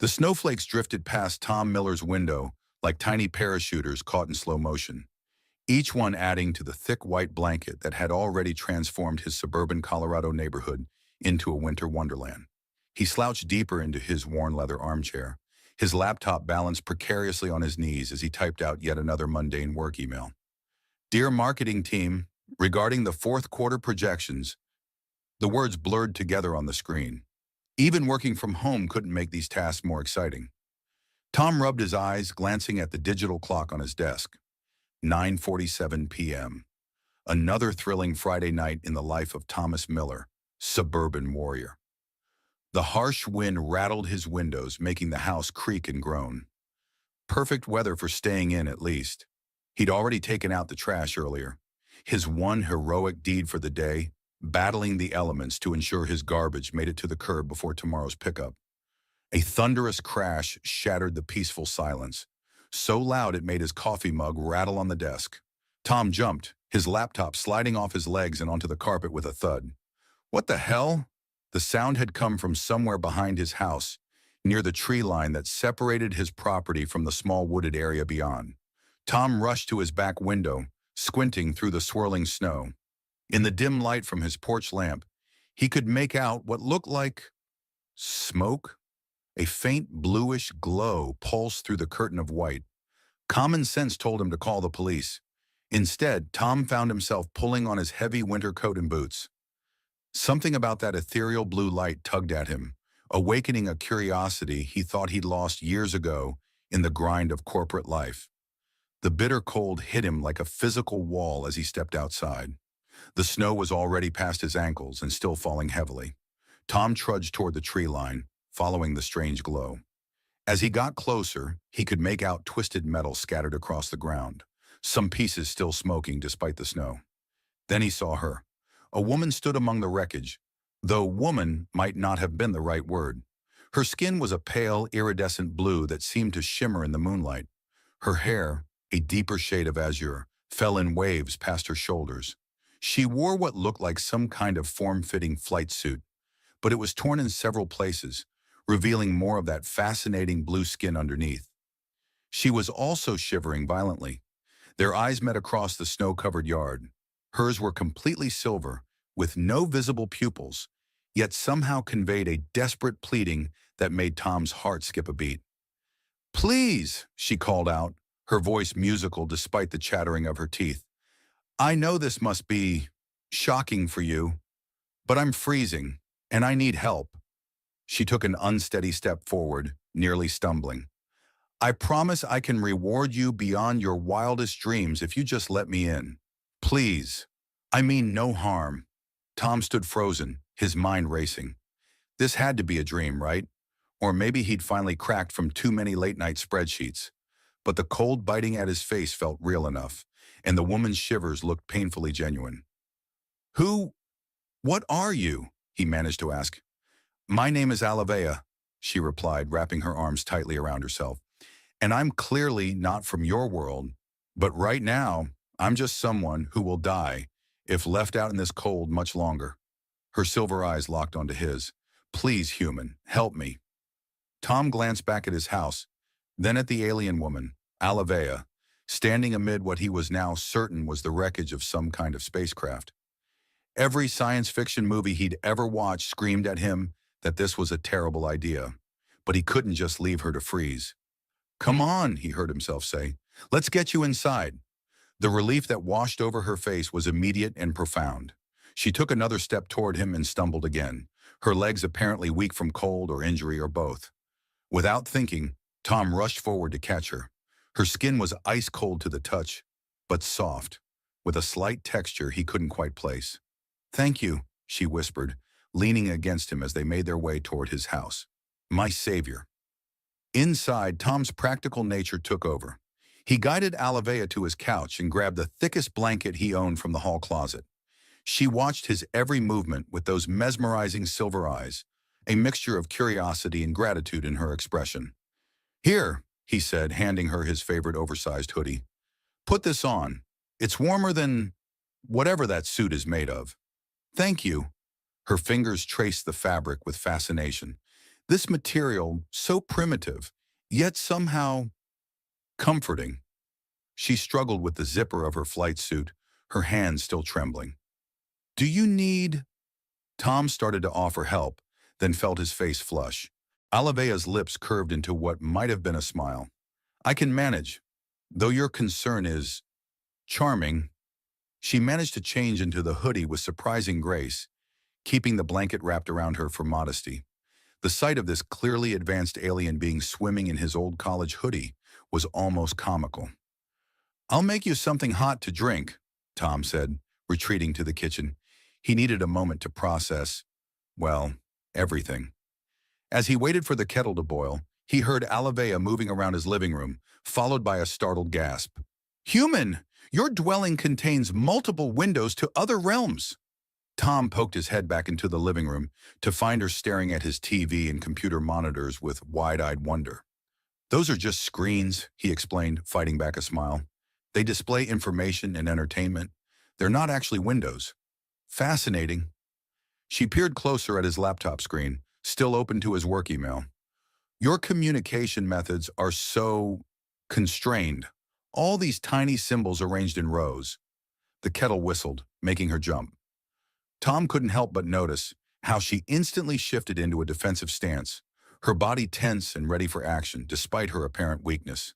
The snowflakes drifted past Tom Miller's window like tiny parachuters caught in slow motion, each one adding to the thick white blanket that had already transformed his suburban Colorado neighborhood into a winter wonderland. He slouched deeper into his worn leather armchair, his laptop balanced precariously on his knees as he typed out yet another mundane work email. Dear marketing team, regarding the fourth quarter projections, the words blurred together on the screen. Even working from home couldn't make these tasks more exciting. Tom rubbed his eyes, glancing at the digital clock on his desk. 9:47 p.m. Another thrilling Friday night in the life of Thomas Miller, suburban warrior. The harsh wind rattled his windows, making the house creak and groan. Perfect weather for staying in, at least. He'd already taken out the trash earlier. His one heroic deed for the day, battling the elements to ensure his garbage made it to the curb before tomorrow's pickup. A thunderous crash shattered the peaceful silence, so loud it made his coffee mug rattle on the desk. Tom jumped, his laptop sliding off his legs and onto the carpet with a thud. What the hell? The sound had come from somewhere behind his house, near the tree line that separated his property from the small wooded area beyond. Tom rushed to his back window, squinting through the swirling snow. In the dim light from his porch lamp, he could make out what looked like smoke. A faint bluish glow pulsed through the curtain of white. Common sense told him to call the police. Instead, Tom found himself pulling on his heavy winter coat and boots. Something about that ethereal blue light tugged at him, awakening a curiosity he thought he'd lost years ago in the grind of corporate life. The bitter cold hit him like a physical wall as he stepped outside. The snow was already past his ankles and still falling heavily. Tom trudged toward the tree line, following the strange glow. As he got closer, he could make out twisted metal scattered across the ground, some pieces still smoking despite the snow. Then he saw her. A woman stood among the wreckage, though woman might not have been the right word. Her skin was a pale, iridescent blue that seemed to shimmer in the moonlight. Her hair, a deeper shade of azure, fell in waves past her shoulders. She wore what looked like some kind of form-fitting flight suit, but it was torn in several places, revealing more of that fascinating blue skin underneath. She was also shivering violently. Their eyes met across the snow-covered yard. Hers were completely silver, with no visible pupils, yet somehow conveyed a desperate pleading that made Tom's heart skip a beat. "Please," she called out, her voice musical despite the chattering of her teeth. "I know this must be shocking for you, but I'm freezing, and I need help." She took an unsteady step forward, nearly stumbling. "I promise I can reward you beyond your wildest dreams if you just let me in. Please. I mean no harm." Tom stood frozen, his mind racing. This had to be a dream, right? Or maybe he'd finally cracked from too many late-night spreadsheets. But the cold biting at his face felt real enough, and the woman's shivers looked painfully genuine. What are you?" he managed to ask. "My name is Alavea," she replied, wrapping her arms tightly around herself. "And I'm clearly not from your world, but right now, I'm just someone who will die if left out in this cold much longer." Her silver eyes locked onto his. "Please, human, help me." Tom glanced back at his house, then at the alien woman, Alavea, standing amid what he was now certain was the wreckage of some kind of spacecraft. Every science fiction movie he'd ever watched screamed at him that this was a terrible idea, but he couldn't just leave her to freeze. "Come on," he heard himself say. "Let's get you inside." The relief that washed over her face was immediate and profound. She took another step toward him and stumbled again, her legs apparently weak from cold or injury or both. Without thinking, Tom rushed forward to catch her. Her skin was ice cold to the touch, but soft, with a slight texture he couldn't quite place. "Thank you," she whispered, leaning against him as they made their way toward his house. "My savior." Inside, Tom's practical nature took over. He guided Alavea to his couch and grabbed the thickest blanket he owned from the hall closet. She watched his every movement with those mesmerizing silver eyes, a mixture of curiosity and gratitude in her expression. "Here," he said, handing her his favorite oversized hoodie. "Put this on. It's warmer than whatever that suit is made of." "Thank you." Her fingers traced the fabric with fascination. This material, so primitive, yet somehow comforting. She struggled with the zipper of her flight suit, her hands still trembling. Do you need... Tom started to offer help, then felt his face flush. Alavea's lips curved into what might have been a smile. I can manage, though your concern is charming. She managed to change into the hoodie with surprising grace, keeping the blanket wrapped around her for modesty. The sight of this clearly advanced alien being swimming in his old college hoodie was almost comical. I'll make you something hot to drink, Tom said, retreating to the kitchen. He needed a moment to process, well, everything. As he waited for the kettle to boil, he heard Alavea moving around his living room, followed by a startled gasp. Human, your dwelling contains multiple windows to other realms. Tom poked his head back into the living room to find her staring at his TV and computer monitors with wide-eyed wonder. Those are just screens, he explained, fighting back a smile. They display information and entertainment. They're not actually windows. Fascinating. She peered closer at his laptop screen, still open to his work email. Your communication methods are so constrained. All these tiny symbols arranged in rows. The kettle whistled, making her jump. Tom couldn't help but notice how she instantly shifted into a defensive stance, her body tense and ready for action, despite her apparent weakness.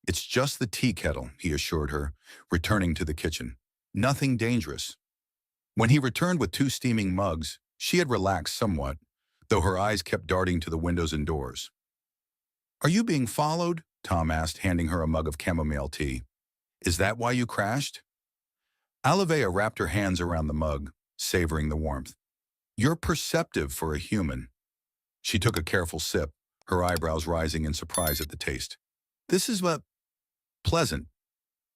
It's just the tea kettle, he assured her, returning to the kitchen. Nothing dangerous. When he returned with 2 steaming mugs, she had relaxed somewhat, though her eyes kept darting to the windows and doors. Are you being followed? Tom asked, handing her a mug of chamomile tea. Is that why you crashed? Alavea wrapped her hands around the mug, savoring the warmth. You're perceptive for a human. She took a careful sip, her eyebrows rising in surprise at the taste. This is pleasant.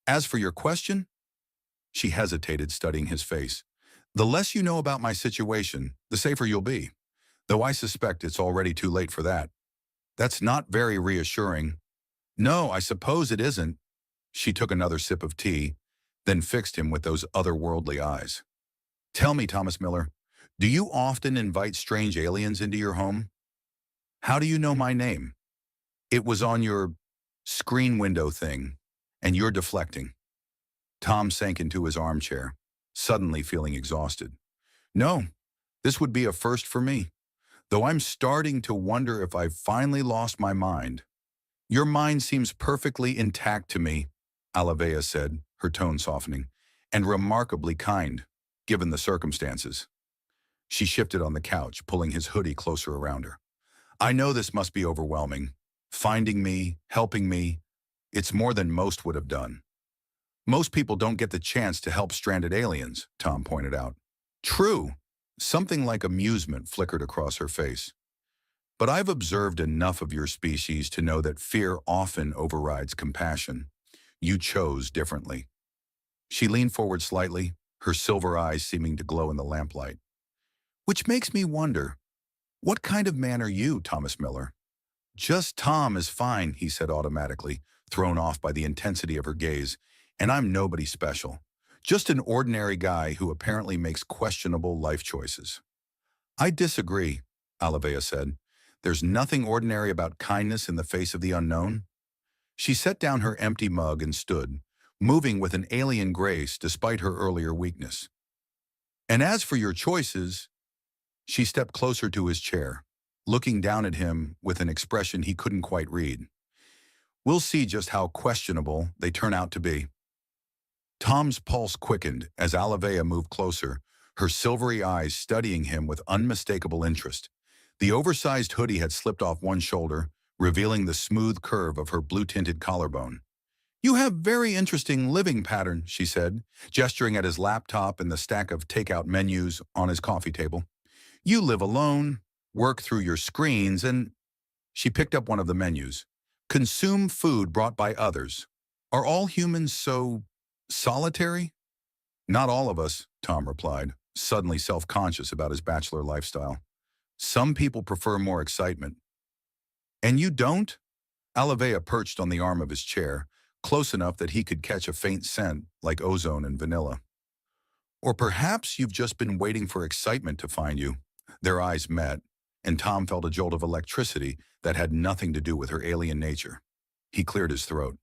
As for your question, she hesitated, studying his face. The less you know about my situation, the safer you'll be, though I suspect it's already too late for that. That's not very reassuring. No, I suppose it isn't. She took another sip of tea, then fixed him with those otherworldly eyes. Tell me, Thomas Miller, do you often invite strange aliens into your home? How do you know my name? It was on your screen window thing, and you're deflecting. Tom sank into his armchair, suddenly feeling exhausted. No, this would be a first for me, though I'm starting to wonder if I've finally lost my mind. Your mind seems perfectly intact to me, Alavea said, her tone softening, and remarkably kind, given the circumstances. She shifted on the couch, pulling his hoodie closer around her. I know this must be overwhelming. Finding me, helping me, it's more than most would have done. Most people don't get the chance to help stranded aliens, Tom pointed out. True. Something like amusement flickered across her face. But I've observed enough of your species to know that fear often overrides compassion. You chose differently. She leaned forward slightly, her silver eyes seeming to glow in the lamplight. Which makes me wonder, what kind of man are you, Thomas Miller? Just Tom is fine, he said automatically, thrown off by the intensity of her gaze, and I'm nobody special. Just an ordinary guy who apparently makes questionable life choices. I disagree, Alavea said. There's nothing ordinary about kindness in the face of the unknown. She set down her empty mug and stood, moving with an alien grace despite her earlier weakness. And as for your choices, she stepped closer to his chair, looking down at him with an expression he couldn't quite read. We'll see just how questionable they turn out to be. Tom's pulse quickened as Alavea moved closer, her silvery eyes studying him with unmistakable interest. The oversized hoodie had slipped off one shoulder, revealing the smooth curve of her blue-tinted collarbone. You have very interesting living pattern, she said, gesturing at his laptop and the stack of takeout menus on his coffee table. You live alone, work through your screens, and... She picked up one of the menus. Consume food brought by others. Are all humans so solitary? Not all of us, Tom replied, suddenly self-conscious about his bachelor lifestyle. Some people prefer more excitement. And you don't? Alavea perched on the arm of his chair, close enough that he could catch a faint scent like ozone and vanilla. Or perhaps you've just been waiting for excitement to find you. Their eyes met, and Tom felt a jolt of electricity that had nothing to do with her alien nature. He cleared his throat.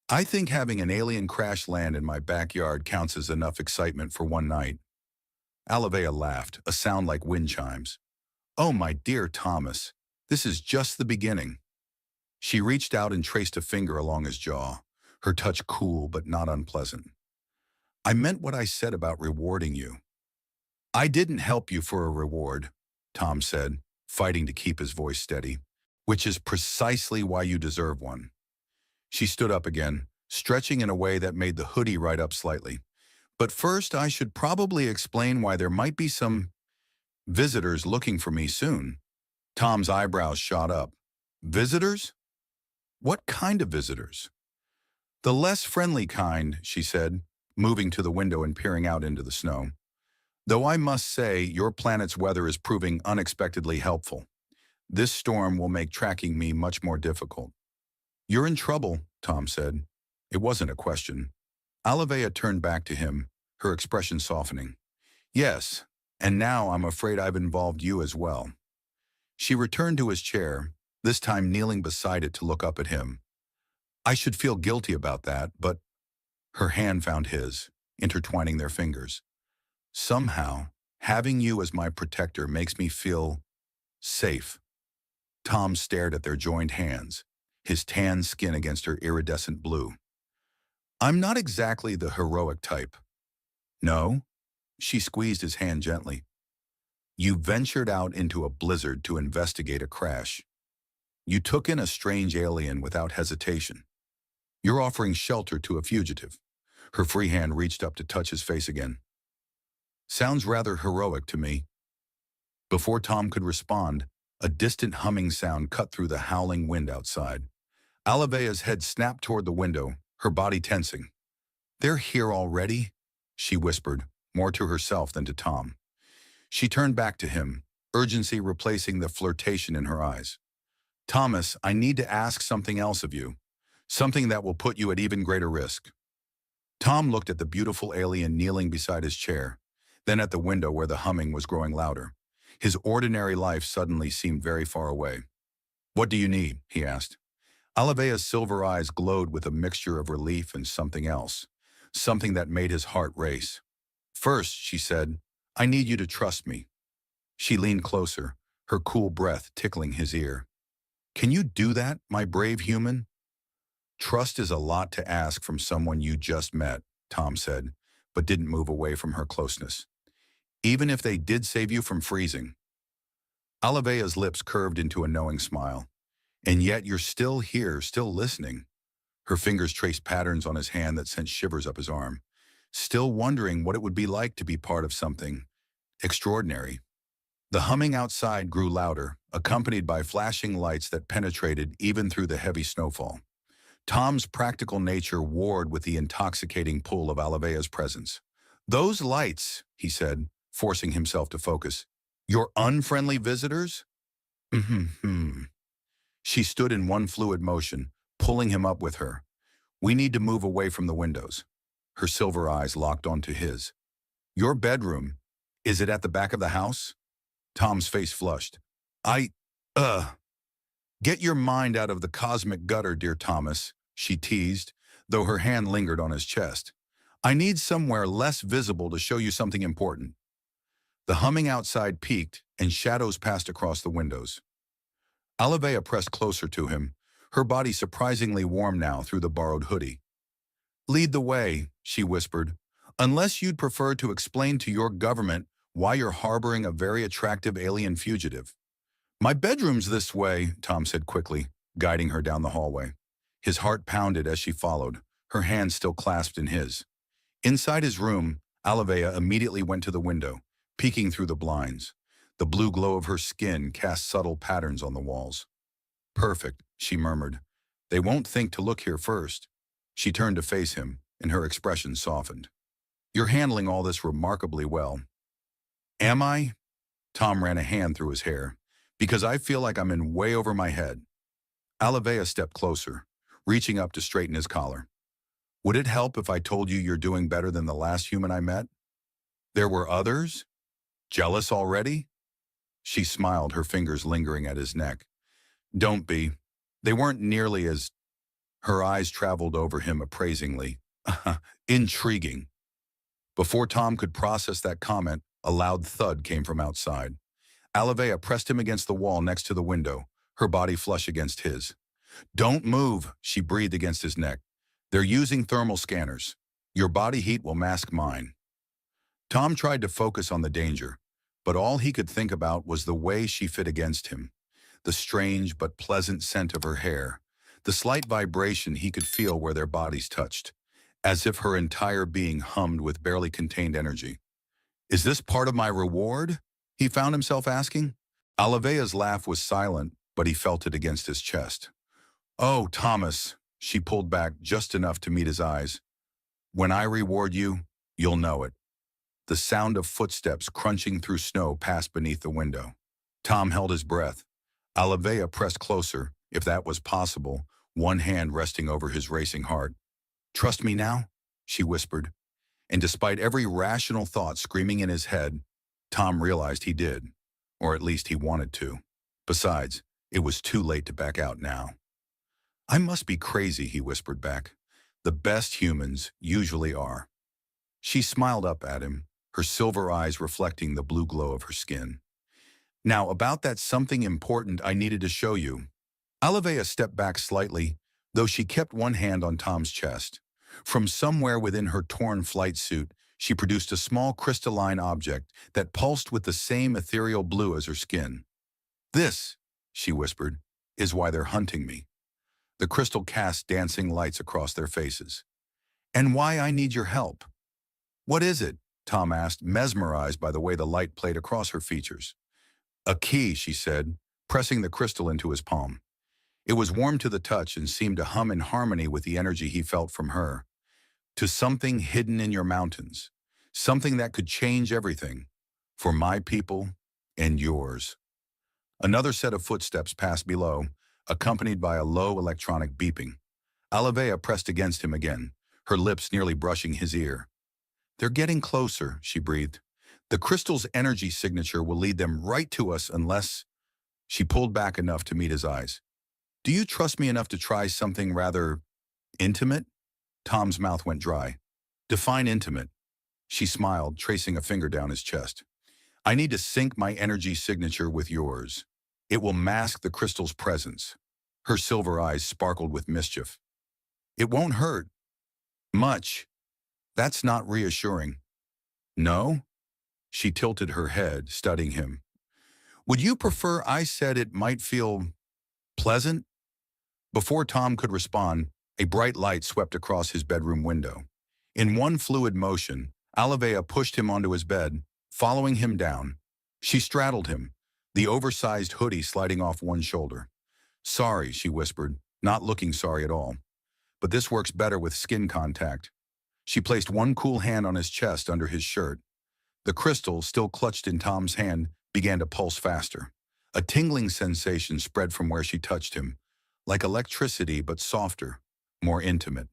I think having an alien crash land in my backyard counts as enough excitement for one night. Alavea laughed, a sound like wind chimes. Oh, my dear Thomas, this is just the beginning. She reached out and traced a finger along his jaw, her touch cool but not unpleasant. I meant what I said about rewarding you. I didn't help you for a reward, Tom said, fighting to keep his voice steady, which is precisely why you deserve one. She stood up again, stretching in a way that made the hoodie right up slightly. But first, I should probably explain why there might be some visitors looking for me soon. Tom's eyebrows shot up. Visitors? What kind of visitors? The less friendly kind, she said, moving to the window and peering out into the snow. Though I must say, your planet's weather is proving unexpectedly helpful. This storm will make tracking me much more difficult. You're in trouble, Tom said. It wasn't a question. Alavea turned back to him, her expression softening. Yes, and now I'm afraid I've involved you as well. She returned to his chair, this time kneeling beside it to look up at him. I should feel guilty about that, but her hand found his, intertwining their fingers. Somehow, having you as my protector makes me feel safe. Tom stared at their joined hands, his tan skin against her iridescent blue. I'm not exactly the heroic type. No? She squeezed his hand gently. You ventured out into a blizzard to investigate a crash. You took in a strange alien without hesitation. You're offering shelter to a fugitive. Her free hand reached up to touch his face again. Sounds rather heroic to me. Before Tom could respond, a distant humming sound cut through the howling wind outside. Alavea's head snapped toward the window, her body tensing. They're here already? She whispered, more to herself than to Tom. She turned back to him, urgency replacing the flirtation in her eyes. Thomas, I need to ask something else of you. Something that will put you at even greater risk. Tom looked at the beautiful alien kneeling beside his chair, then at the window where the humming was growing louder. His ordinary life suddenly seemed very far away. What do you need? He asked. Alavea's silver eyes glowed with a mixture of relief and something else, something that made his heart race. First, she said, I need you to trust me. She leaned closer, her cool breath tickling his ear. Can you do that, my brave human? Trust is a lot to ask from someone you just met, Tom said, but didn't move away from her closeness. Even if they did save you from freezing. Alavea's lips curved into a knowing smile. And yet you're still here, still listening. Her fingers traced patterns on his hand that sent shivers up his arm, still wondering what it would be like to be part of something extraordinary. The humming outside grew louder, accompanied by flashing lights that penetrated even through the heavy snowfall. Tom's practical nature warred with the intoxicating pull of Alavea's presence. Those lights, he said, forcing himself to focus. Your unfriendly visitors? She stood in one fluid motion, pulling him up with her. We need to move away from the windows. Her silver eyes locked onto his. Your bedroom, is it at the back of the house? Tom's face flushed. Get your mind out of the cosmic gutter, dear Thomas, she teased, though her hand lingered on his chest. I need somewhere less visible to show you something important. The humming outside peaked, and shadows passed across the windows. Alavea pressed closer to him, her body surprisingly warm now through the borrowed hoodie. Lead the way, she whispered, unless you'd prefer to explain to your government why you're harboring a very attractive alien fugitive. My bedroom's this way, Tom said quickly, guiding her down the hallway. His heart pounded as she followed, her hand still clasped in his. Inside his room, Alavea immediately went to the window, peeking through the blinds. The blue glow of her skin cast subtle patterns on the walls. Perfect, she murmured. They won't think to look here first. She turned to face him, and her expression softened. You're handling all this remarkably well. Am I? Tom ran a hand through his hair. Because I feel like I'm in way over my head. Alavea stepped closer, reaching up to straighten his collar. Would it help if I told you you're doing better than the last human I met? There were others? Jealous already? She smiled, her fingers lingering at his neck. Don't be. They weren't nearly as... Her eyes traveled over him appraisingly. Intriguing. Before Tom could process that comment, a loud thud came from outside. Alavea pressed him against the wall next to the window, her body flush against his. Don't move, she breathed against his neck. They're using thermal scanners. Your body heat will mask mine. Tom tried to focus on the danger, but all he could think about was the way she fit against him. The strange but pleasant scent of her hair, the slight vibration he could feel where their bodies touched, as if her entire being hummed with barely contained energy. Is this part of my reward? He found himself asking. Alavea's laugh was silent, but he felt it against his chest. Oh, Thomas, she pulled back just enough to meet his eyes. When I reward you, you'll know it. The sound of footsteps crunching through snow passed beneath the window. Tom held his breath. Alavea pressed closer, if that was possible, one hand resting over his racing heart. Trust me now, she whispered. And despite every rational thought screaming in his head, Tom realized he did, or at least he wanted to. Besides, it was too late to back out now. I must be crazy, he whispered back. The best humans usually are. She smiled up at him, her silver eyes reflecting the blue glow of her skin. Now, about that something important I needed to show you. Alavea stepped back slightly, though she kept one hand on Tom's chest. From somewhere within her torn flight suit, she produced a small crystalline object that pulsed with the same ethereal blue as her skin. This, she whispered, is why they're hunting me. The crystal cast dancing lights across their faces. And why I need your help. What is it? Tom asked, mesmerized by the way the light played across her features. A key, she said, pressing the crystal into his palm. It was warm to the touch and seemed to hum in harmony with the energy he felt from her. To something hidden in your mountains. Something that could change everything. For my people and yours. Another set of footsteps passed below, accompanied by a low electronic beeping. Alavea pressed against him again, her lips nearly brushing his ear. They're getting closer, she breathed. The crystal's energy signature will lead them right to us unless... She pulled back enough to meet his eyes. Do you trust me enough to try something rather... intimate? Tom's mouth went dry. Define intimate. She smiled, tracing a finger down his chest. I need to sync my energy signature with yours. It will mask the crystal's presence. Her silver eyes sparkled with mischief. It won't hurt. Much. That's not reassuring. No? She tilted her head, studying him. Would you prefer I said it might feel pleasant? Before Tom could respond, a bright light swept across his bedroom window. In one fluid motion, Alavea pushed him onto his bed, following him down. She straddled him, the oversized hoodie sliding off one shoulder. Sorry, she whispered, not looking sorry at all. But this works better with skin contact. She placed one cool hand on his chest under his shirt. The crystal, still clutched in Tom's hand, began to pulse faster. A tingling sensation spread from where she touched him, like electricity but softer, more intimate.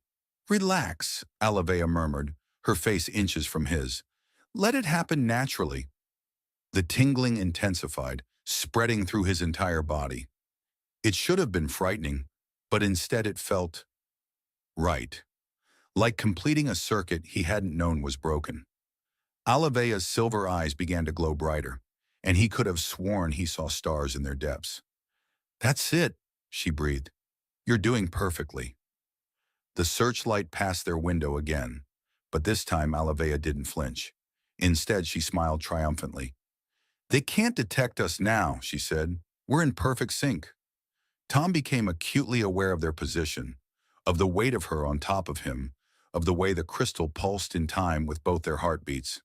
Relax, Alavea murmured, her face inches from his. Let it happen naturally. The tingling intensified, spreading through his entire body. It should have been frightening, but instead it felt right. Like completing a circuit he hadn't known was broken. Alavea's silver eyes began to glow brighter, and he could have sworn he saw stars in their depths. That's it, she breathed. You're doing perfectly. The searchlight passed their window again, but this time Alavea didn't flinch. Instead, she smiled triumphantly. They can't detect us now, she said. We're in perfect sync. Tom became acutely aware of their position, of the weight of her on top of him, of the way the crystal pulsed in time with both their heartbeats.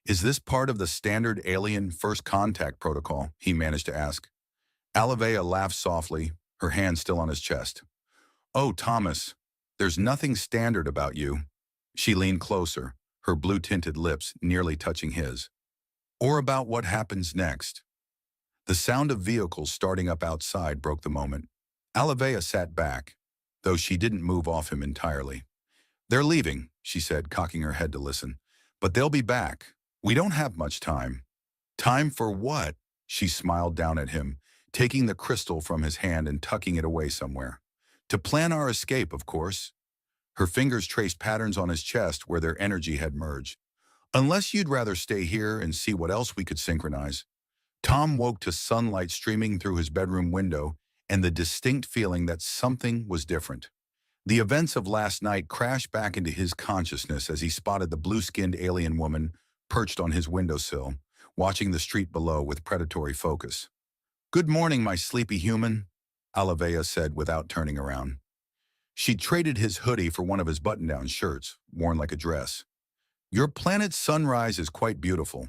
Is this part of the standard alien first contact protocol? He managed to ask. Alavea laughed softly, her hand still on his chest. Oh, Thomas, there's nothing standard about you. She leaned closer, her blue-tinted lips nearly touching his. Or about what happens next. The sound of vehicles starting up outside broke the moment. Alavea sat back, though she didn't move off him entirely. They're leaving, she said, cocking her head to listen. But they'll be back. We don't have much time. Time for what? She smiled down at him, taking the crystal from his hand and tucking it away somewhere. To plan our escape, of course. Her fingers traced patterns on his chest where their energy had merged. Unless you'd rather stay here and see what else we could synchronize. Tom woke to sunlight streaming through his bedroom window and the distinct feeling that something was different. The events of last night crashed back into his consciousness as he spotted the blue-skinned alien woman perched on his windowsill, watching the street below with predatory focus. "Good morning, my sleepy human," Alavea said without turning around. She traded his hoodie for one of his button-down shirts, worn like a dress. "Your planet's sunrise is quite beautiful,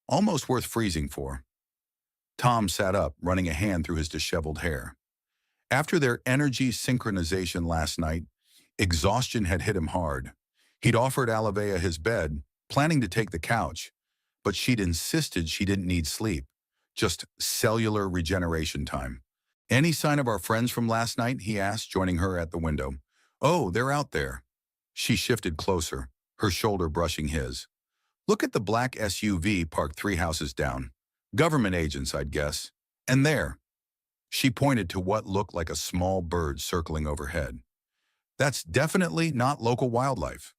almost worth freezing for." Tom sat up, running a hand through his disheveled hair. After their energy synchronization last night, exhaustion had hit him hard. He'd offered Alavea his bed, planning to take the couch, but she'd insisted she didn't need sleep, just cellular regeneration time. "Any sign of our friends from last night?" he asked, joining her at the window. "Oh, they're out there." She shifted closer, her shoulder brushing his. "Look at the black SUV parked 3 houses down. Government agents, I'd guess. And there." She pointed to what looked like a small bird circling overhead. "That's definitely not local wildlife."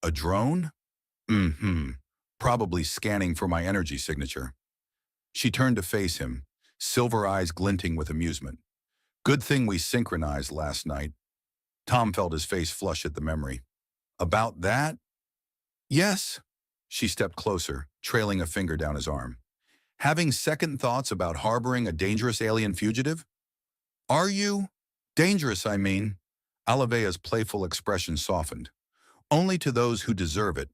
"A drone?" "Mm-hmm. Probably scanning for my energy signature." She turned to face him, silver eyes glinting with amusement. "Good thing we synchronized last night." Tom felt his face flush at the memory. "About that?" "Yes." She stepped closer, trailing a finger down his arm. "Having second thoughts about harboring a dangerous alien fugitive?" "Are you?" "Dangerous, I mean." Alavea's playful expression softened. "Only to those who deserve it."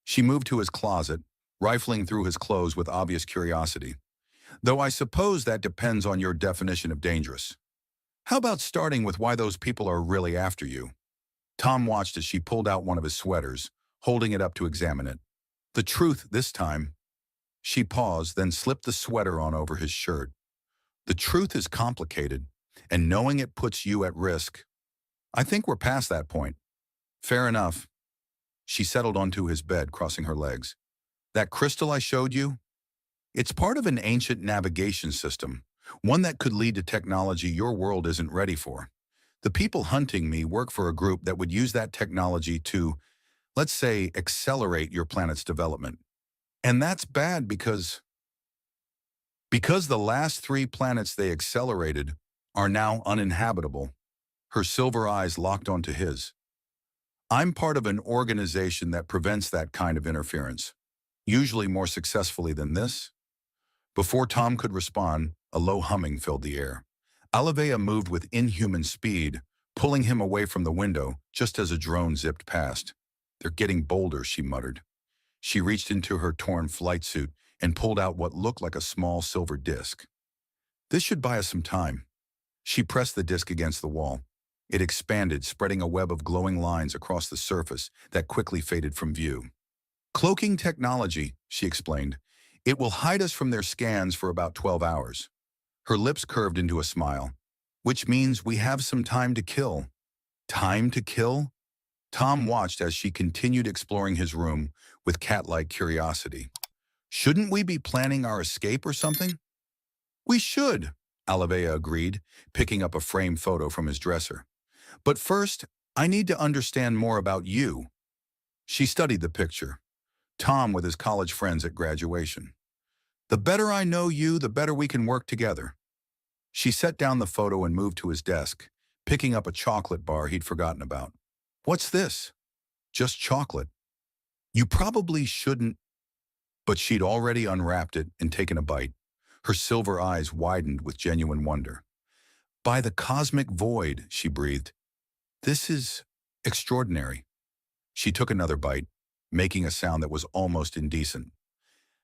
She moved to his closet, rifling through his clothes with obvious curiosity. "Though I suppose that depends on your definition of dangerous. How about starting with why those people are really after you?" Tom watched as she pulled out one of his sweaters, holding it up to examine it. "The truth this time." She paused, then slipped the sweater on over his shirt. "The truth is complicated, and knowing it puts you at risk. I think we're past that point." "Fair enough." She settled onto his bed, crossing her legs. "That crystal I showed you? It's part of an ancient navigation system, one that could lead to technology your world isn't ready for. The people hunting me work for a group that would use that technology to, let's say, accelerate your planet's development. And that's bad because the last 3 planets they accelerated are now uninhabitable." Her silver eyes locked onto his. "I'm part of an organization that prevents that kind of interference, usually more successfully than this." Before Tom could respond, a low humming filled the air. Alavea moved with inhuman speed, pulling him away from the window just as a drone zipped past. "They're getting bolder," she muttered. She reached into her torn flight suit and pulled out what looked like a small silver disc. "This should buy us some time." She pressed the disc against the wall. It expanded, spreading a web of glowing lines across the surface that quickly faded from view. "Cloaking technology," she explained. "It will hide us from their scans for about 12 hours. Her lips curved into a smile. "Which means we have some time to kill." "Time to kill?" Tom watched as she continued exploring his room with cat-like curiosity. "Shouldn't we be planning our escape or something?" "We should," Alavea agreed, picking up a framed photo from his dresser. "But first, I need to understand more about you." She studied the picture. Tom with his college friends at graduation. "The better I know you, the better we can work together." She set down the photo and moved to his desk, picking up a chocolate bar he'd forgotten about. "What's this?" "Just chocolate." "You probably shouldn't." But she'd already unwrapped it and taken a bite. Her silver eyes widened with genuine wonder. "By the cosmic void," she breathed. "This is extraordinary." She took another bite, making a sound that was almost indecent.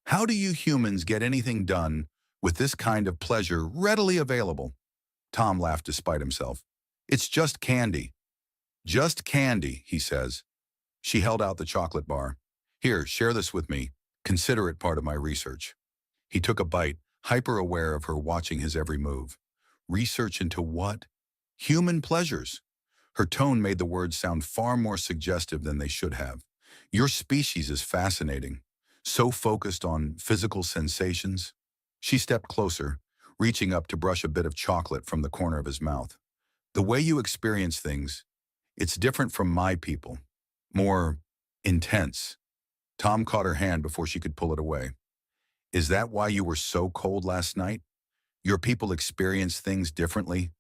"How do you humans get anything done with this kind of pleasure readily available?" Tom laughed despite himself. "It's just candy." "Just candy," he says. She held out the chocolate bar. "Here, share this with me. Consider it part of my research." He took a bite, hyper-aware of her watching his every move. "Research into what?" "Human pleasures." Her tone made the words sound far more suggestive than they should have. "Your species is fascinating. So focused on physical sensations." She stepped closer, reaching up to brush a bit of chocolate from the corner of his mouth. The way you experience things, it's different from my people. More intense. Tom caught her hand before she could pull it away. Is that why you were so cold last night? Your people experience things differently?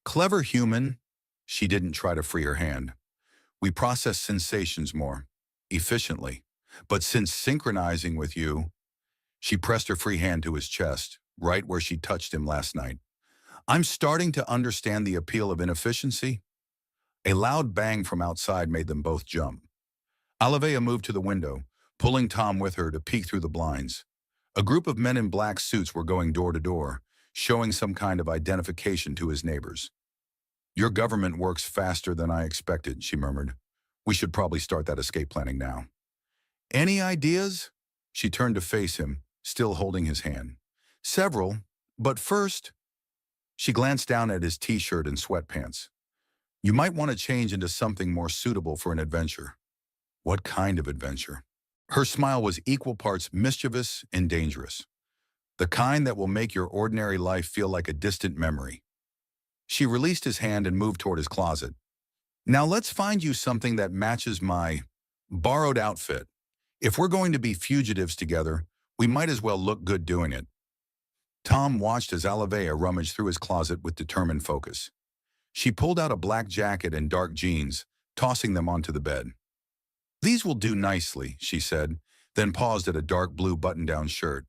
Clever human. She didn't try to free her hand. We process sensations more efficiently. But since synchronizing with you, she pressed her free hand to his chest, right where she touched him last night. I'm starting to understand the appeal of inefficiency. A loud bang from outside made them both jump. Alavea moved to the window, pulling Tom with her to peek through the blinds. A group of men in black suits were going door to door, showing some kind of identification to his neighbors. Your government works faster than I expected, she murmured. We should probably start that escape planning now. Any ideas? She turned to face him, still holding his hand. Several, but first, she glanced down at his t-shirt and sweatpants. You might want to change into something more suitable for an adventure. What kind of adventure? Her smile was equal parts mischievous and dangerous. The kind that will make your ordinary life feel like a distant memory. She released his hand and moved toward his closet. Now let's find you something that matches my borrowed outfit. If we're going to be fugitives together, we might as well look good doing it. Tom watched as Alavea rummaged through his closet with determined focus. She pulled out a black jacket and dark jeans, tossing them onto the bed. These will do nicely, she said, then paused at a dark blue button-down shirt.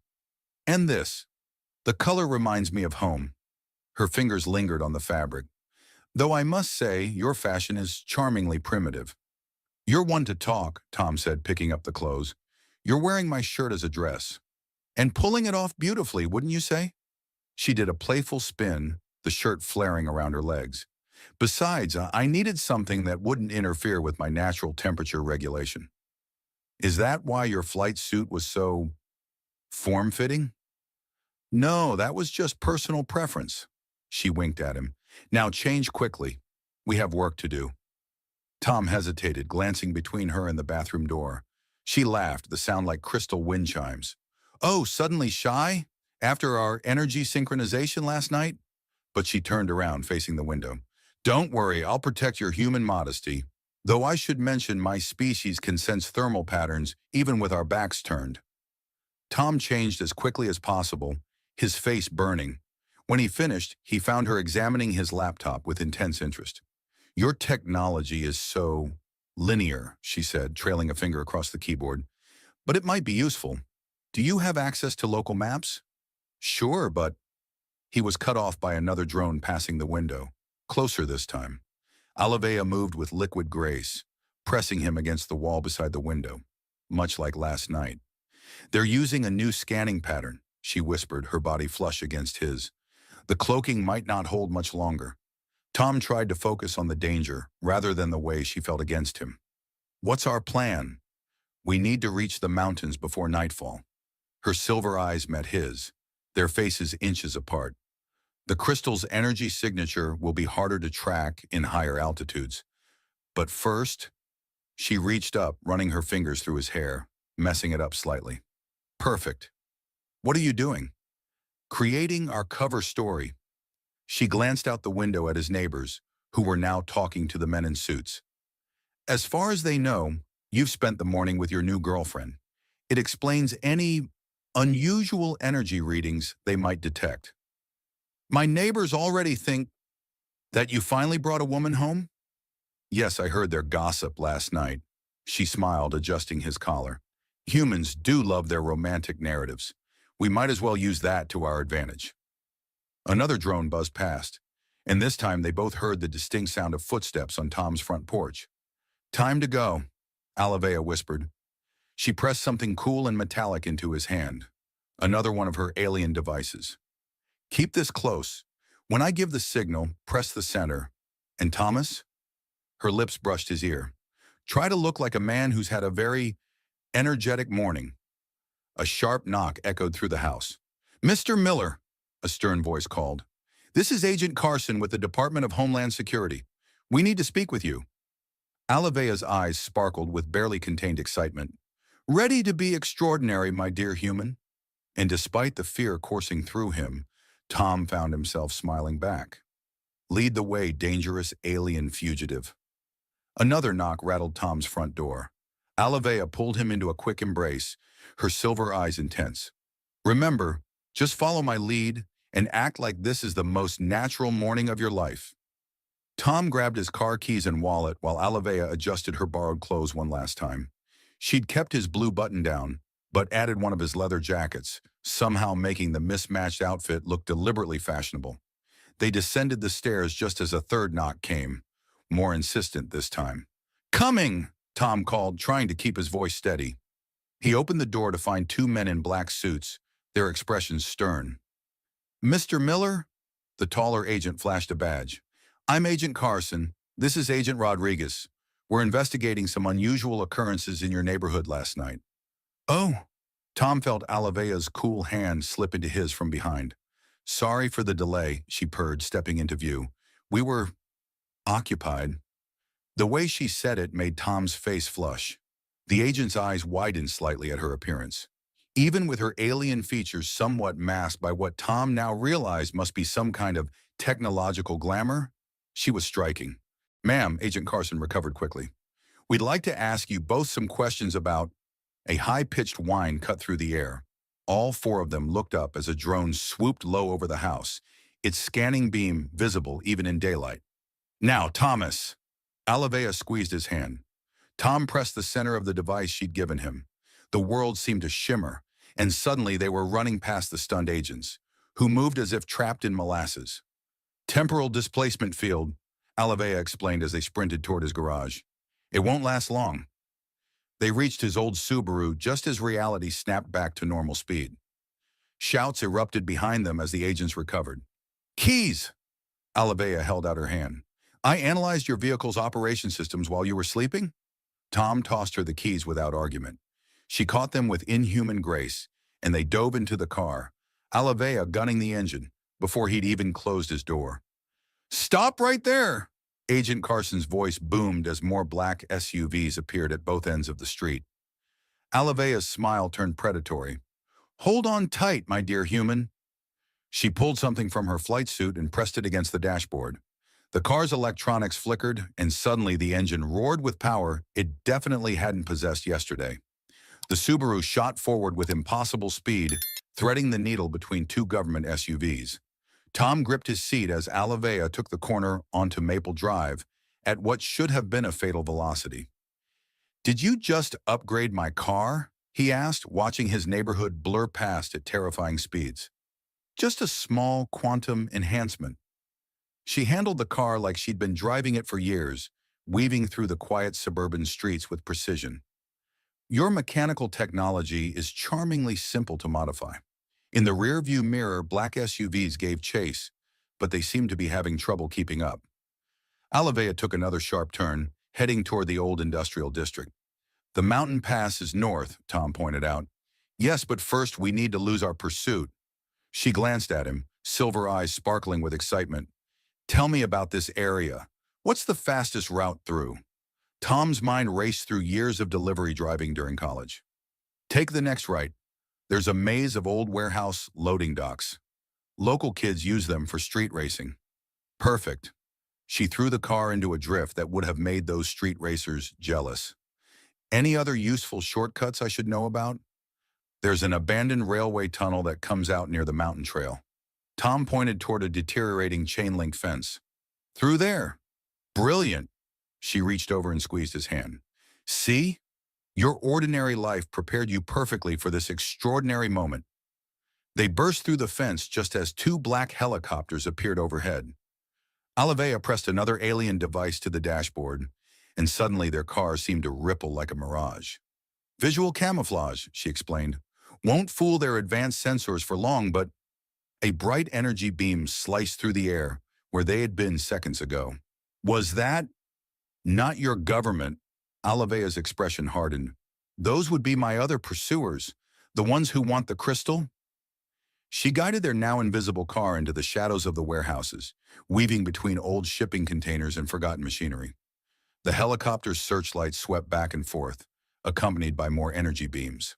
And this. The color reminds me of home. Her fingers lingered on the fabric. Though I must say, your fashion is charmingly primitive. You're one to talk, Tom said, picking up the clothes. You're wearing my shirt as a dress. And pulling it off beautifully, wouldn't you say? She did a playful spin, the shirt flaring around her legs. Besides, I needed something that wouldn't interfere with my natural temperature regulation. Is that why your flight suit was so form-fitting? No, that was just personal preference. She winked at him. Now change quickly. We have work to do. Tom hesitated, glancing between her and the bathroom door. She laughed, the sound like crystal wind chimes. Oh, suddenly shy? After our energy synchronization last night? But she turned around, facing the window. Don't worry, I'll protect your human modesty. Though I should mention my species can sense thermal patterns even with our backs turned. Tom changed as quickly as possible, his face burning. When he finished, he found her examining his laptop with intense interest. Your technology is so linear, she said, trailing a finger across the keyboard. But it might be useful. Do you have access to local maps? Sure, but... He was cut off by another drone passing the window. Closer this time. Alavea moved with liquid grace, pressing him against the wall beside the window, much like last night. They're using a new scanning pattern, she whispered, her body flush against his. The cloaking might not hold much longer. Tom tried to focus on the danger rather than the way she felt against him. What's our plan? We need to reach the mountains before nightfall. Her silver eyes met his, their faces inches apart. The crystal's energy signature will be harder to track in higher altitudes. But first, she reached up, running her fingers through his hair, messing it up slightly. Perfect. What are you doing? Creating our cover story. She glanced out the window at his neighbors, who were now talking to the men in suits. As far as they know, you've spent the morning with your new girlfriend. It explains any unusual energy readings they might detect. My neighbors already think that you finally brought a woman home? Yes, I heard their gossip last night. She smiled, adjusting his collar. Humans do love their romantic narratives. We might as well use that to our advantage. Another drone buzzed past, and this time they both heard the distinct sound of footsteps on Tom's front porch. Time to go, Alavea whispered. She pressed something cool and metallic into his hand, another one of her alien devices. Keep this close. When I give the signal, press the center. And Thomas? Her lips brushed his ear. Try to look like a man who's had a very energetic morning. A sharp knock echoed through the house. Mr. Miller, a stern voice called. This is Agent Carson with the Department of Homeland Security. We need to speak with you. Alavea's eyes sparkled with barely contained excitement. Ready to be extraordinary, my dear human. And despite the fear coursing through him, Tom found himself smiling back. Lead the way, dangerous alien fugitive. Another knock rattled Tom's front door. Alavea pulled him into a quick embrace, her silver eyes intense. Remember, just follow my lead and act like this is the most natural morning of your life. Tom grabbed his car keys and wallet while Alavea adjusted her borrowed clothes one last time. She'd kept his blue button down, but added one of his leather jackets, somehow making the mismatched outfit look deliberately fashionable. They descended the stairs just as a third knock came, more insistent this time. "Coming!" Tom called, trying to keep his voice steady. He opened the door to find two men in black suits, their expressions stern. "Mr. Miller?" The taller agent flashed a badge. "I'm Agent Carson. This is Agent Rodriguez. We're investigating some unusual occurrences in your neighborhood last night." "Oh." Tom felt Alavea's cool hand slip into his from behind. "Sorry for the delay," she purred, stepping into view. "We were occupied." The way she said it made Tom's face flush. The agent's eyes widened slightly at her appearance. Even with her alien features somewhat masked by what Tom now realized must be some kind of technological glamour, she was striking. "Ma'am," Agent Carson recovered quickly, "we'd like to ask you both some questions about—" A high-pitched whine cut through the air. All four of them looked up as a drone swooped low over the house, its scanning beam visible even in daylight. "Now, Thomas!" Alavea squeezed his hand. Tom pressed the center of the device she'd given him. The world seemed to shimmer, and suddenly they were running past the stunned agents, who moved as if trapped in molasses. "Temporal displacement field," Alavea explained as they sprinted toward his garage. "It won't last long." They reached his old Subaru just as reality snapped back to normal speed. Shouts erupted behind them as the agents recovered. "Keys!" Alavea held out her hand. "I analyzed your vehicle's operation systems while you were sleeping." Tom tossed her the keys without argument. She caught them with inhuman grace, and they dove into the car, Alavea gunning the engine before he'd even closed his door. "Stop right there!" Agent Carson's voice boomed as more black SUVs appeared at both ends of the street. Alavea's smile turned predatory. "Hold on tight, my dear human." She pulled something from her flight suit and pressed it against the dashboard. The car's electronics flickered, and suddenly the engine roared with power it definitely hadn't possessed yesterday. The Subaru shot forward with impossible speed, threading the needle between two government SUVs. Tom gripped his seat as Alavea took the corner onto Maple Drive at what should have been a fatal velocity. "Did you just upgrade my car?" he asked, watching his neighborhood blur past at terrifying speeds. "Just a small quantum enhancement." She handled the car like she'd been driving it for years, weaving through the quiet suburban streets with precision. "Your mechanical technology is charmingly simple to modify." In the rearview mirror, black SUVs gave chase, but they seemed to be having trouble keeping up. Alavea took another sharp turn, heading toward the old industrial district. "The mountain pass is north," Tom pointed out. "Yes, but first we need to lose our pursuit." She glanced at him, silver eyes sparkling with excitement. "Tell me about this area. What's the fastest route through?" Tom's mind raced through years of delivery driving during college. "Take the next right. There's a maze of old warehouse loading docks. Local kids use them for street racing." "Perfect." She threw the car into a drift that would have made those street racers jealous. "Any other useful shortcuts I should know about?" "There's an abandoned railway tunnel that comes out near the mountain trail." Tom pointed toward a deteriorating chain-link fence. "Through there." "Brilliant." She reached over and squeezed his hand. "See? Your ordinary life prepared you perfectly for this extraordinary moment." They burst through the fence just as two black helicopters appeared overhead. Alavea pressed another alien device to the dashboard, and suddenly their car seemed to ripple like a mirage. "Visual camouflage," she explained. "Won't fool their advanced sensors for long, but—" A bright energy beam sliced through the air where they had been seconds ago. "Was that—" "Not your government." Alavea's expression hardened. "Those would be my other pursuers, the ones who want the crystal." She guided their now invisible car into the shadows of the warehouses, weaving between old shipping containers and forgotten machinery. The helicopter's searchlights swept back and forth, accompanied by more energy beams.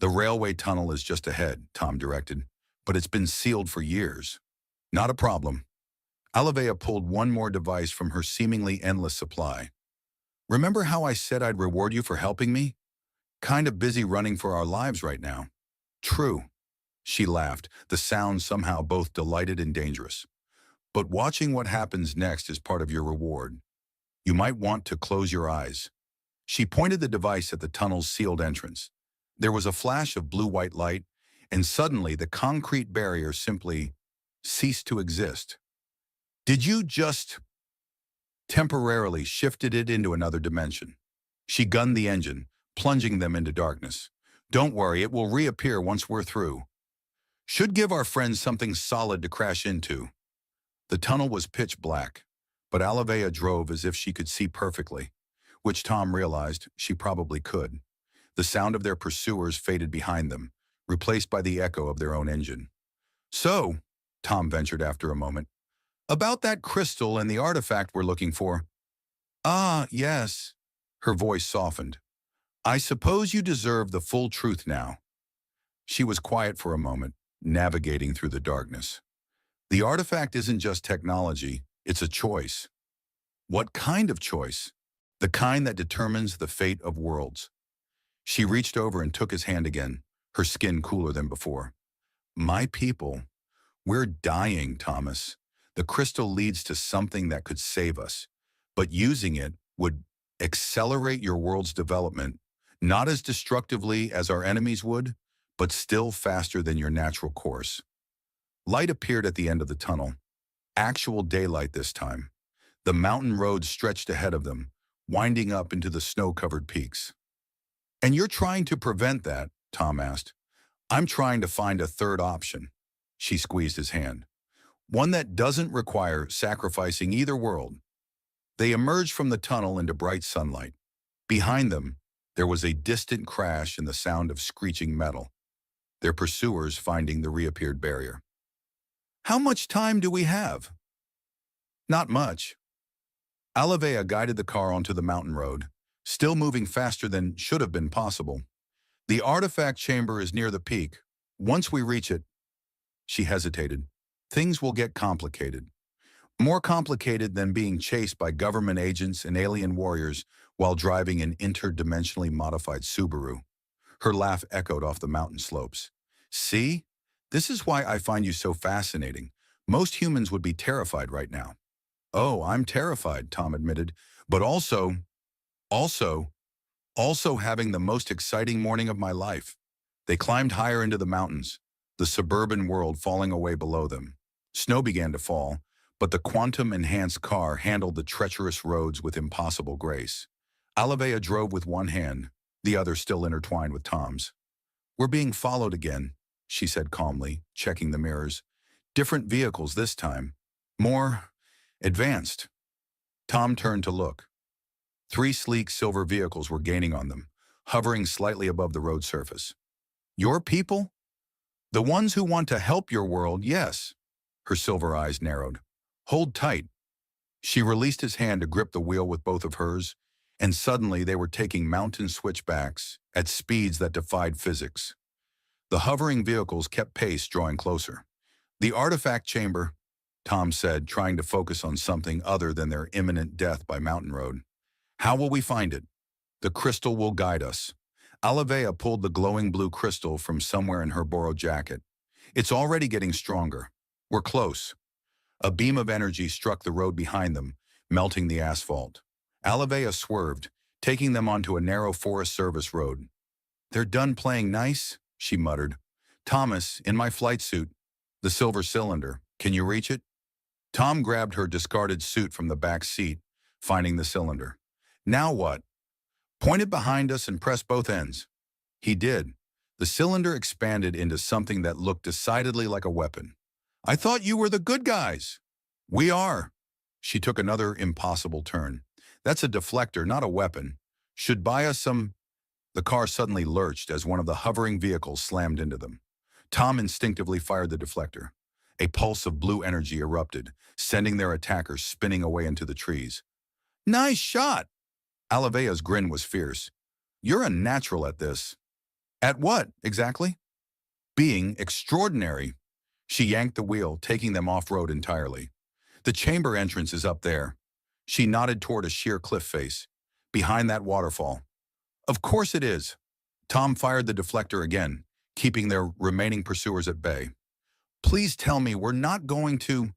The railway tunnel is just ahead, Tom directed, but it's been sealed for years. Not a problem. Alavea pulled one more device from her seemingly endless supply. Remember how I said I'd reward you for helping me? Kind of busy running for our lives right now. True. She laughed, the sound somehow both delighted and dangerous. But watching what happens next is part of your reward. You might want to close your eyes. She pointed the device at the tunnel's sealed entrance. There was a flash of blue-white light, and suddenly the concrete barrier simply ceased to exist. Did you just temporarily shifted it into another dimension? She gunned the engine, plunging them into darkness. Don't worry, it will reappear once we're through. Should give our friends something solid to crash into. The tunnel was pitch black, but Alavea drove as if she could see perfectly, which Tom realized she probably could. The sound of their pursuers faded behind them, replaced by the echo of their own engine. So, Tom ventured after a moment, about that crystal and the artifact we're looking for. Ah, yes. Her voice softened. I suppose you deserve the full truth now. She was quiet for a moment, navigating through the darkness. The artifact isn't just technology, it's a choice. What kind of choice? The kind that determines the fate of worlds. She reached over and took his hand again, her skin cooler than before. My people, we're dying, Thomas. The crystal leads to something that could save us, but using it would accelerate your world's development, not as destructively as our enemies would, but still faster than your natural course. Light appeared at the end of the tunnel. Actual daylight this time. The mountain road stretched ahead of them, winding up into the snow-covered peaks. And you're trying to prevent that? Tom asked. I'm trying to find a third option. She squeezed his hand. One that doesn't require sacrificing either world. They emerged from the tunnel into bright sunlight. Behind them, there was a distant crash and the sound of screeching metal. Their pursuers finding the reappeared barrier. How much time do we have? Not much. Alavea guided the car onto the mountain road, still moving faster than should have been possible. The artifact chamber is near the peak. Once we reach it, she hesitated. Things will get complicated. More complicated than being chased by government agents and alien warriors while driving an interdimensionally modified Subaru. Her laugh echoed off the mountain slopes. See? This is why I find you so fascinating. Most humans would be terrified right now. Oh, I'm terrified, Tom admitted, but also having the most exciting morning of my life. They climbed higher into the mountains, the suburban world falling away below them. Snow began to fall, but the quantum-enhanced car handled the treacherous roads with impossible grace. Alavea drove with one hand, the other still intertwined with Tom's. We're being followed again, she said calmly, checking the mirrors. Different vehicles this time. More advanced. Tom turned to look. 3 sleek silver vehicles were gaining on them, hovering slightly above the road surface. Your people? The ones who want to help your world, yes. Her silver eyes narrowed. Hold tight. She released his hand to grip the wheel with both of hers, and suddenly they were taking mountain switchbacks at speeds that defied physics. The hovering vehicles kept pace, drawing closer. The artifact chamber, Tom said, trying to focus on something other than their imminent death by mountain road. How will we find it? The crystal will guide us. Alavea pulled the glowing blue crystal from somewhere in her borrowed jacket. It's already getting stronger. We're close. A beam of energy struck the road behind them, melting the asphalt. Alavea swerved, taking them onto a narrow Forest Service road. They're done playing nice, she muttered. Thomas, in my flight suit. The silver cylinder. Can you reach it? Tom grabbed her discarded suit from the back seat, finding the cylinder. Now what? Point it behind us and press both ends. He did. The cylinder expanded into something that looked decidedly like a weapon. I thought you were the good guys. We are. She took another impossible turn. That's a deflector, not a weapon. Should buy us some... The car suddenly lurched as one of the hovering vehicles slammed into them. Tom instinctively fired the deflector. A pulse of blue energy erupted, sending their attacker spinning away into the trees. Nice shot! Alavea's grin was fierce. You're a natural at this. At what, exactly? Being extraordinary. She yanked the wheel, taking them off-road entirely. The chamber entrance is up there. She nodded toward a sheer cliff face. Behind that waterfall. Of course it is. Tom fired the deflector again, keeping their remaining pursuers at bay. Please tell me we're not going to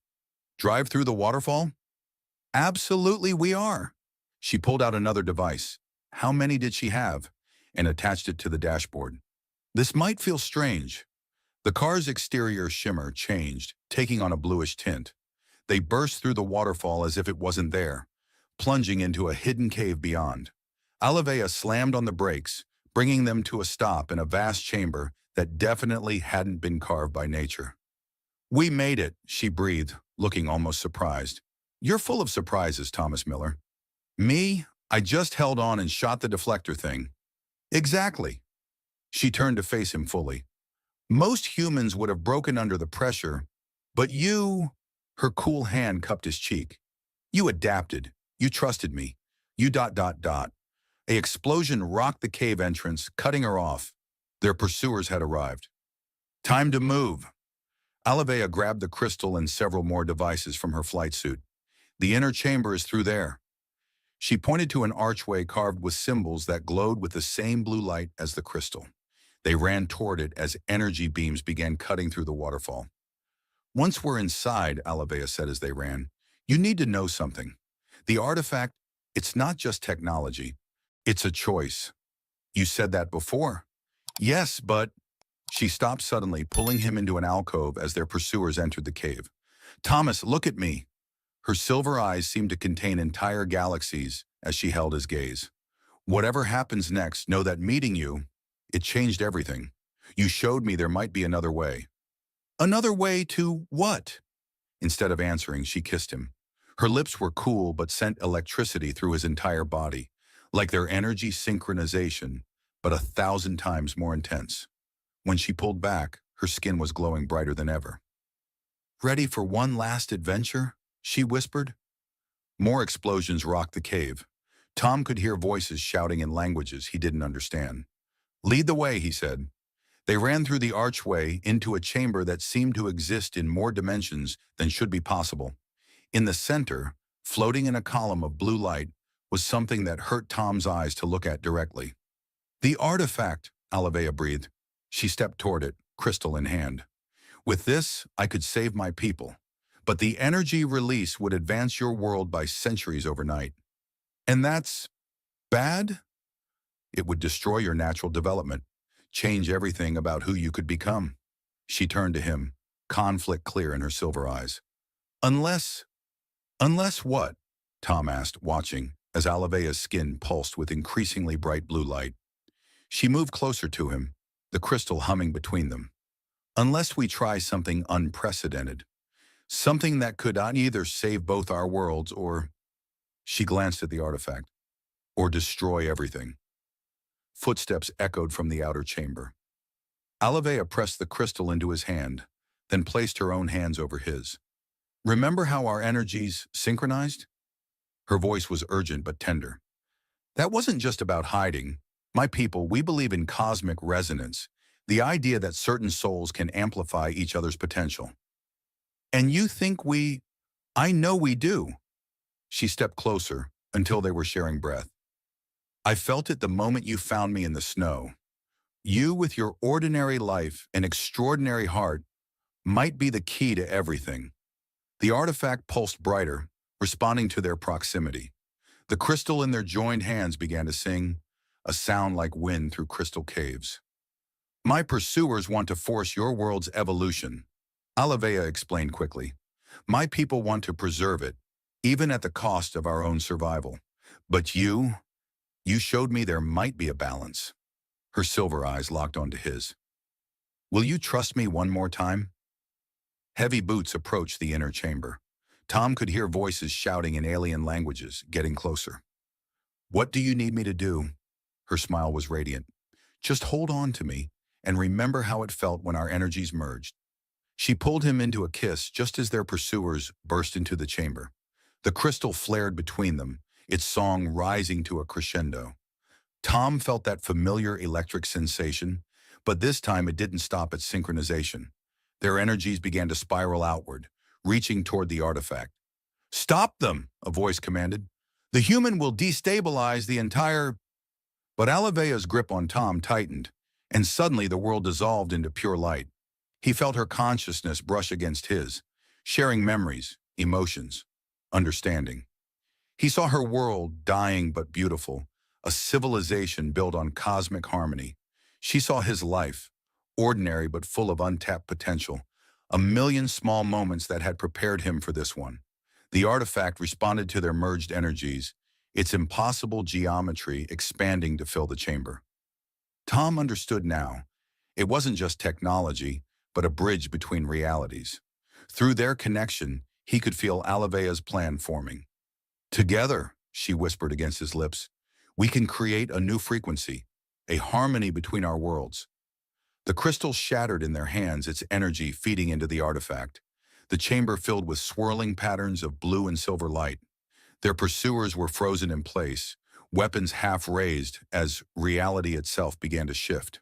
drive through the waterfall? Absolutely we are. She pulled out another device. How many did she have? And attached it to the dashboard. This might feel strange. The car's exterior shimmer changed, taking on a bluish tint. They burst through the waterfall as if it wasn't there, plunging into a hidden cave beyond. Alavea slammed on the brakes, bringing them to a stop in a vast chamber that definitely hadn't been carved by nature. We made it, she breathed, looking almost surprised. You're full of surprises, Thomas Miller. Me? I just held on and shot the deflector thing. Exactly. She turned to face him fully. Most humans would have broken under the pressure, but you... Her cool hand cupped his cheek. You adapted. You trusted me. You ... A explosion rocked the cave entrance, cutting her off. Their pursuers had arrived. Time to move. Alavea grabbed the crystal and several more devices from her flight suit. The inner chamber is through there. She pointed to an archway carved with symbols that glowed with the same blue light as the crystal. They ran toward it as energy beams began cutting through the waterfall. Once we're inside, Alavea said as they ran, you need to know something. The artifact, it's not just technology. It's a choice. You said that before. Yes, but... She stopped suddenly, pulling him into an alcove as their pursuers entered the cave. Thomas, look at me. Her silver eyes seemed to contain entire galaxies as she held his gaze. Whatever happens next, know that meeting you, it changed everything. You showed me there might be another way. Another way to what? Instead of answering, she kissed him. Her lips were cool but sent electricity through his entire body, like their energy synchronization, but 1,000 times more intense. When she pulled back, her skin was glowing brighter than ever. Ready for one last adventure? She whispered. More explosions rocked the cave. Tom could hear voices shouting in languages he didn't understand. Lead the way, he said. They ran through the archway into a chamber that seemed to exist in more dimensions than should be possible. In the center, floating in a column of blue light, was something that hurt Tom's eyes to look at directly. The artifact, Alavea breathed. She stepped toward it, crystal in hand. With this, I could save my people. But the energy release would advance your world by centuries overnight. And that's bad? It would destroy your natural development, change everything about who you could become. She turned to him, conflict clear in her silver eyes. Unless what? Tom asked, watching, as Alavea's skin pulsed with increasingly bright blue light. She moved closer to him, the crystal humming between them. Unless we try something unprecedented, something that could either save both our worlds or, she glanced at the artifact, or destroy everything. Footsteps echoed from the outer chamber. Alavea pressed the crystal into his hand, then placed her own hands over his. Remember how our energies synchronized? Her voice was urgent but tender. That wasn't just about hiding. My people, we believe in cosmic resonance, the idea that certain souls can amplify each other's potential. And you think I know we do. She stepped closer until they were sharing breath. I felt it the moment you found me in the snow. You, with your ordinary life and extraordinary heart, might be the key to everything. The artifact pulsed brighter, responding to their proximity. The crystal in their joined hands began to sing, a sound like wind through crystal caves. My pursuers want to force your world's evolution, Alavea explained quickly. My people want to preserve it, even at the cost of our own survival. But you showed me there might be a balance. Her silver eyes locked onto his. Will you trust me one more time? Heavy boots approached the inner chamber. Tom could hear voices shouting in alien languages, getting closer. What do you need me to do? Her smile was radiant. Just hold on to me and remember how it felt when our energies merged. She pulled him into a kiss just as their pursuers burst into the chamber. The crystal flared between them, its song rising to a crescendo. Tom felt that familiar electric sensation, But this time it didn't stop at synchronization. Their energies began to spiral outward, reaching toward the artifact. "Stop them!" a voice commanded. "The human will destabilize the entire—" But Alivea's grip on Tom tightened, and suddenly the world dissolved into pure light. He felt her consciousness brush against his, sharing memories, emotions, understanding. He saw her world, dying but beautiful, a civilization built on cosmic harmony. She saw his life, ordinary but full of untapped potential, a million small moments that had prepared him for this one. The artifact responded to their merged energies, its impossible geometry expanding to fill the chamber. Tom understood now. It wasn't just technology, but a bridge between realities. Through their connection, he could feel Alivea's plan forming. "Together," she whispered against his lips, "we can create a new frequency, a harmony between our worlds." The crystal shattered in their hands, its energy feeding into the artifact. The chamber filled with swirling patterns of blue and silver light. Their pursuers were frozen in place, weapons half raised as reality itself began to shift.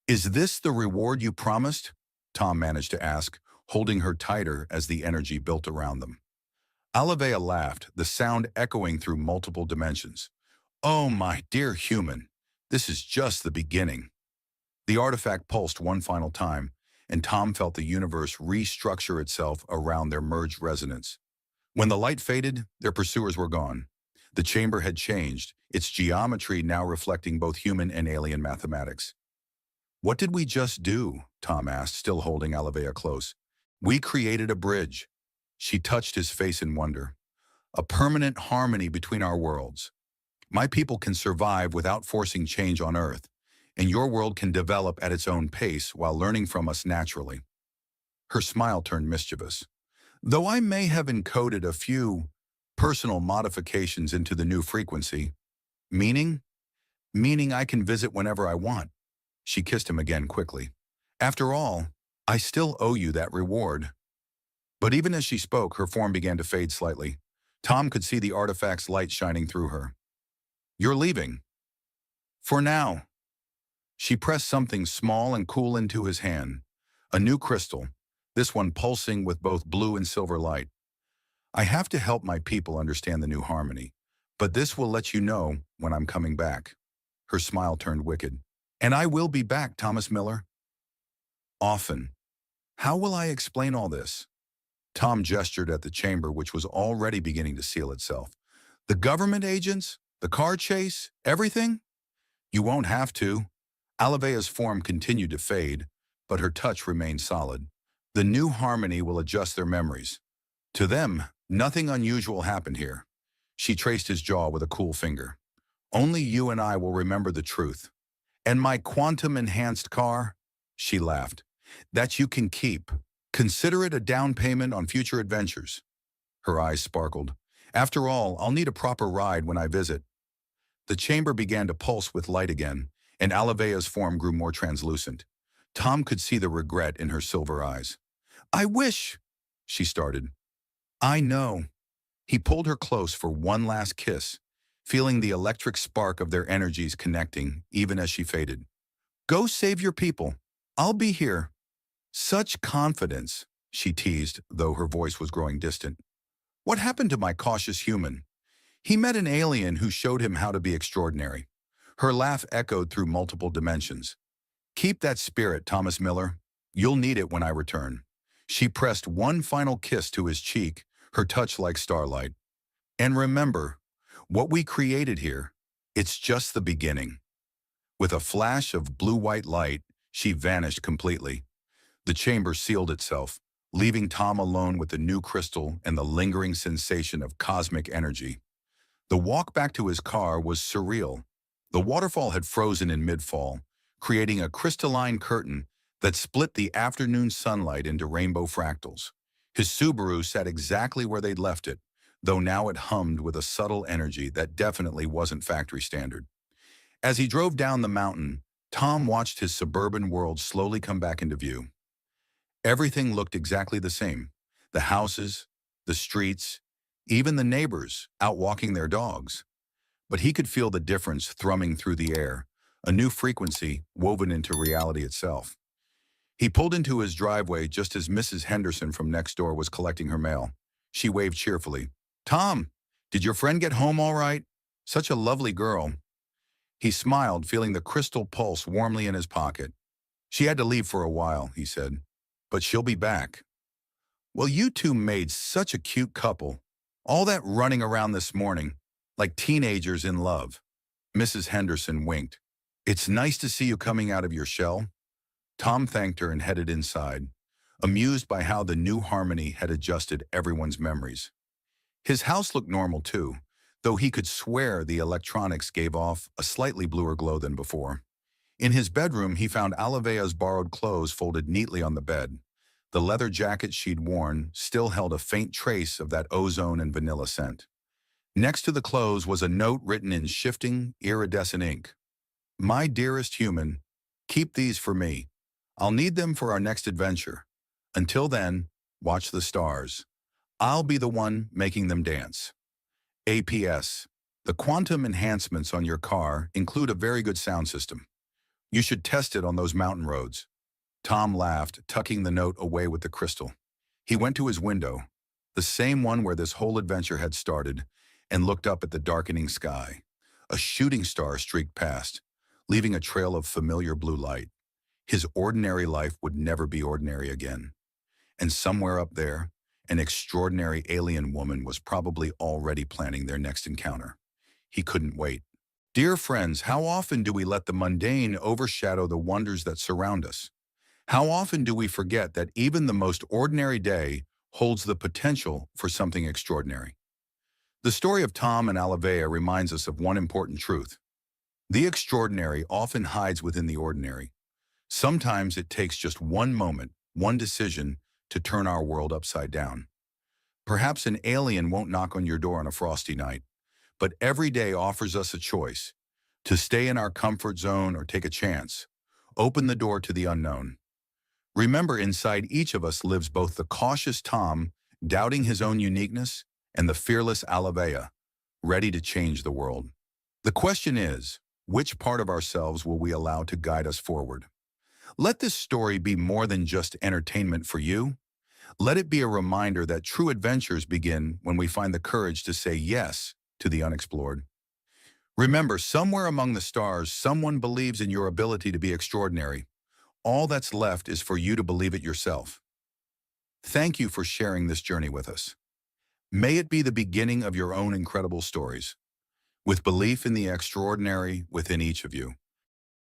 "Is this the reward you promised?" Tom managed to ask, holding her tighter as the energy built around them. Alivea laughed, the sound echoing through multiple dimensions. "Oh, my dear human, this is just the beginning." The artifact pulsed one final time, and Tom felt the universe restructure itself around their merged resonance. When the light faded, their pursuers were gone. The chamber had changed, its geometry now reflecting both human and alien mathematics. "What did we just do?" Tom asked, still holding Alivea close. "We created a bridge." She touched his face in wonder. "A permanent harmony between our worlds. My people can survive without forcing change on Earth, and your world can develop at its own pace while learning from us naturally." Her smile turned mischievous. "Though I may have encoded a few personal modifications into the new frequency." "Meaning?" "Meaning I can visit whenever I want." She kissed him again quickly. "After all, I still owe you that reward." But even as she spoke, her form began to fade slightly. Tom could see the artifact's light shining through her. "You're leaving." "For now." She pressed something small and cool into his hand. A new crystal, this one pulsing with both blue and silver light. "I have to help my people understand the new harmony, but this will let you know when I'm coming back." Her smile turned wicked. "And I will be back, Thomas Miller." "Often. How will I explain all this?" Tom gestured at the chamber, which was already beginning to seal itself. "The government agents? The car chase? Everything?" "You won't have to." Alivea's form continued to fade, but her touch remained solid. "The new harmony will adjust their memories. To them, nothing unusual happened here." She traced his jaw with a cool finger. "Only you and I will remember the truth. And my quantum-enhanced car?" She laughed. "That you can keep. Consider it a down payment on future adventures." Her eyes sparkled. "After all, I'll need a proper ride when I visit." The chamber began to pulse with light again, and Alivea's form grew more translucent. Tom could see the regret in her silver eyes. "I wish—" she started. "I know." He pulled her close for one last kiss, feeling the electric spark of their energies connecting even as she faded. "Go save your people. I'll be here." "Such confidence," she teased, though her voice was growing distant. "What happened to my cautious human?" He met an alien who showed him how to be extraordinary. Her laugh echoed through multiple dimensions. "Keep that spirit, Thomas Miller. You'll need it when I return." She pressed one final kiss to his cheek, her touch like starlight. "And remember, what we created here, it's just the beginning." With a flash of blue-white light, she vanished completely. The chamber sealed itself, leaving Tom alone with the new crystal and the lingering sensation of cosmic energy. The walk back to his car was surreal. The waterfall had frozen in mid-fall, creating a crystalline curtain that split the afternoon sunlight into rainbow fractals. His Subaru sat exactly where they'd left it, though now it hummed with a subtle energy that definitely wasn't factory standard. As he drove down the mountain, Tom watched his suburban world slowly come back into view. Everything looked exactly the same. The houses, the streets, even the neighbors out walking their dogs. But he could feel the difference thrumming through the air, a new frequency woven into reality itself. He pulled into his driveway just as Mrs. Henderson from next door was collecting her mail. She waved cheerfully. "Tom, did your friend get home all right? Such a lovely girl." He smiled, feeling the crystal pulse warmly in his pocket. "She had to leave for a while," he said, "but she'll be back." "Well, you two made such a cute couple. All that running around this morning, like teenagers in love." Mrs. Henderson winked. "It's nice to see you coming out of your shell." Tom thanked her and headed inside, amused by how the new harmony had adjusted everyone's memories. His house looked normal too, though he could swear the electronics gave off a slightly bluer glow than before. In his bedroom, he found Alavea's borrowed clothes folded neatly on the bed. The leather jacket she'd worn still held a faint trace of that ozone and vanilla scent. Next to the clothes was a note written in shifting, iridescent ink. "My dearest human, keep these for me. I'll need them for our next adventure. Until then, watch the stars. I'll be the one making them dance." APS. The quantum enhancements on your car include a very good sound system. You should test it on those mountain roads. Tom laughed, tucking the note away with the crystal. He went to his window, the same one where this whole adventure had started, and looked up at the darkening sky. A shooting star streaked past, leaving a trail of familiar blue light. His ordinary life would never be ordinary again. And somewhere up there, an extraordinary alien woman was probably already planning their next encounter. He couldn't wait. Dear friends, how often do we let the mundane overshadow the wonders that surround us? How often do we forget that even the most ordinary day holds the potential for something extraordinary? The story of Tom and Alavea reminds us of one important truth. The extraordinary often hides within the ordinary. Sometimes it takes just one moment, one decision, to turn our world upside down. Perhaps an alien won't knock on your door on a frosty night, but every day offers us a choice: to stay in our comfort zone or take a chance. Open the door to the unknown. Remember, inside each of us lives both the cautious Tom, doubting his own uniqueness, and the fearless Alavea, ready to change the world. The question is, which part of ourselves will we allow to guide us forward? Let this story be more than just entertainment for you. Let it be a reminder that true adventures begin when we find the courage to say yes to the unexplored. Remember, somewhere among the stars, someone believes in your ability to be extraordinary. All that's left is for you to believe it yourself. Thank you for sharing this journey with us. May it be the beginning of your own incredible stories, with belief in the extraordinary within each of you.